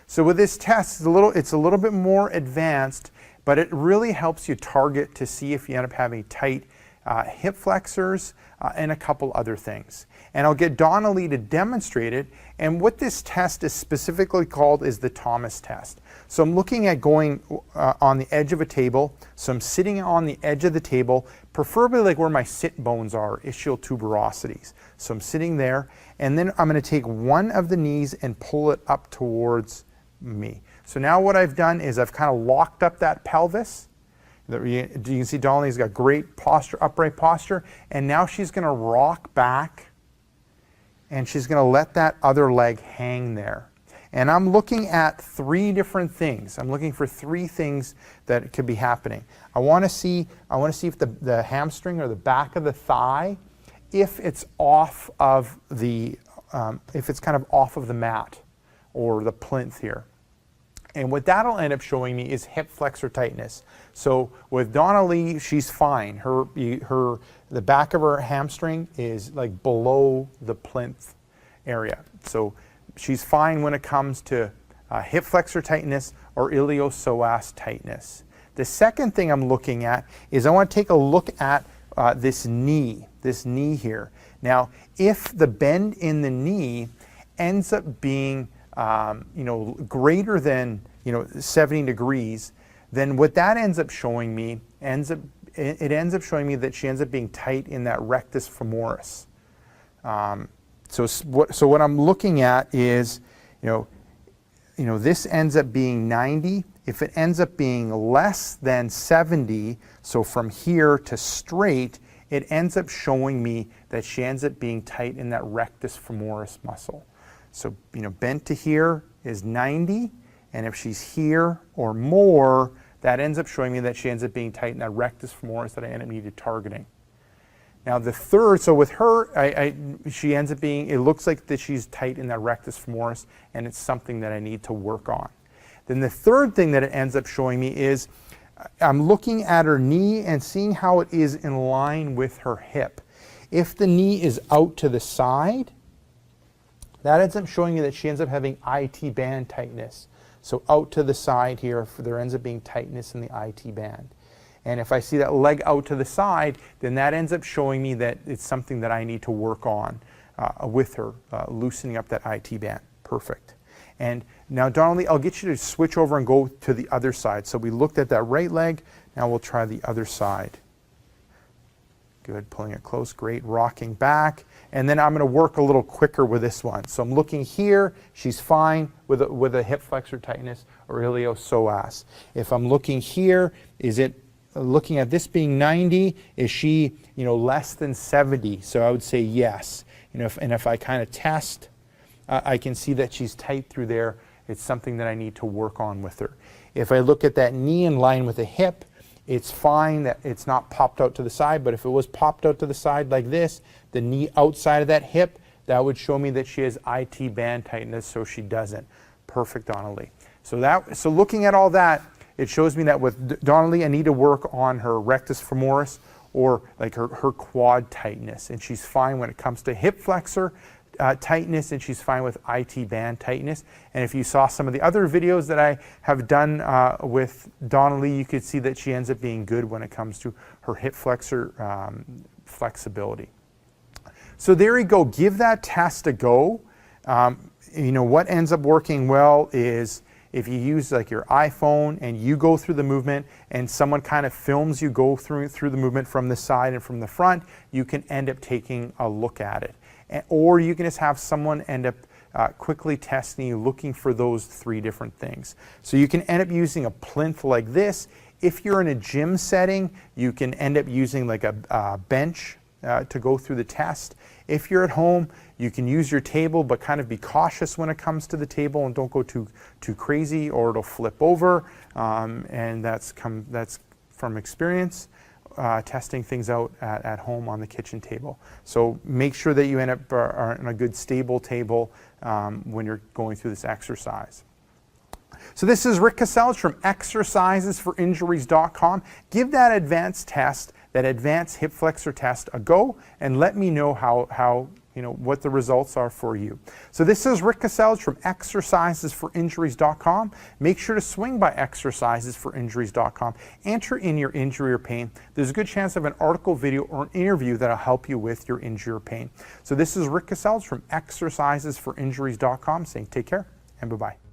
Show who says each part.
Speaker 1: So with this test, it's a little bit more advanced, but it really helps you target to see if you end up having tight hip flexors and a couple other things. And I'll get Donnelly to demonstrate it. And what this test is specifically called is the Thomas test. So I'm looking at going on the edge of a table. So I'm sitting on the edge of the table, preferably like where my sit bones are, ischial tuberosities. So I'm sitting there, and then I'm going to take one of the knees and pull it up towards me. So now what I've done is I've kind of locked up that pelvis. You can see Donnelly's got great posture, upright posture, and now she's going to rock back, and she's going to let that other leg hang there. And I'm looking at three different things. I'm looking for three things that could be happening. I want to see if the hamstring or the back of the thigh, if it's off of the, if it's kind of off of the mat or the plinth here. And what that'll end up showing me is hip flexor tightness. So with Donnelly, she's fine. The back of her hamstring is like below the plinth area. So she's fine when it comes to hip flexor tightness or iliopsoas tightness. The second thing I'm looking at is I want to take a look at this knee here. Now, if the bend in the knee ends up being greater than 70 degrees, then what that ends up showing me it ends up showing me that she ends up being tight in that rectus femoris. So what I'm looking at is, this ends up being 90. If it ends up being less than 70, so from here to straight, it ends up showing me that she ends up being tight in that rectus femoris muscle. So, bent to here is 90, and if she's here or more, that ends up showing me that she ends up being tight in that rectus femoris that I end up needed targeting. Now the third, so with her, she ends up being, it looks like that she's tight in that rectus femoris, and it's something that I need to work on. Then the third thing that it ends up showing me is, I'm looking at her knee and seeing how it is in line with her hip. If the knee is out to the side, that ends up showing me that she ends up having IT band tightness. So out to the side here, there ends up being tightness in the IT band. And if I see that leg out to the side, then that ends up showing me that it's something that I need to work on with her, loosening up that IT band. Perfect. And now, Donnelly, I'll get you to switch over and go to the other side. So we looked at that right leg. Now we'll try the other side. Good, pulling it close, great, rocking back. And then I'm going to work a little quicker with this one. So I'm looking here, she's fine with a hip flexor tightness or iliopsoas. If I'm looking here, is it looking at this being 90, is she less than 70? So I would say yes. And if I kind of test, I can see that she's tight through there. It's something that I need to work on with her. If I look at that knee in line with the hip, it's fine that it's not popped out to the side, but if it was popped out to the side like this, the knee outside of that hip, that would show me that she has IT band tightness, so she doesn't. Perfect, Donnelly. So looking at all that, it shows me that with Donnelly, I need to work on her rectus femoris or like her quad tightness, and she's fine when it comes to hip flexor tightness, and she's fine with IT band tightness. And if you saw some of the other videos that I have done with Donnelly, you could see that she ends up being good when it comes to her hip flexor flexibility. So there you go. Give that test a go. What ends up working well is if you use like your iPhone and you go through the movement and someone kind of films you go through the movement from the side and from the front, you can end up taking a look at it. Or you can just have someone end up quickly testing you, looking for those three different things. So you can end up using a plinth like this. If you're in a gym setting, you can end up using like a bench to go through the test. If you're at home, you can use your table, but kind of be cautious when it comes to the table and don't go too crazy or it'll flip over. And that's from experience. Testing things out at home on the kitchen table. So make sure that you end up on a good stable table when you're going through this exercise. So this is Rick Kaselj from exercisesforinjuries.com. Give that advanced test, that advanced hip flexor test, a go, and let me know how what the results are for you. So this is Rick Kaselj from exercisesforinjuries.com. Make sure to swing by exercisesforinjuries.com. Enter in your injury or pain. There's a good chance of an article, video, or an interview that'll help you with your injury or pain. So this is Rick Kaselj from exercisesforinjuries.com saying take care and bye-bye.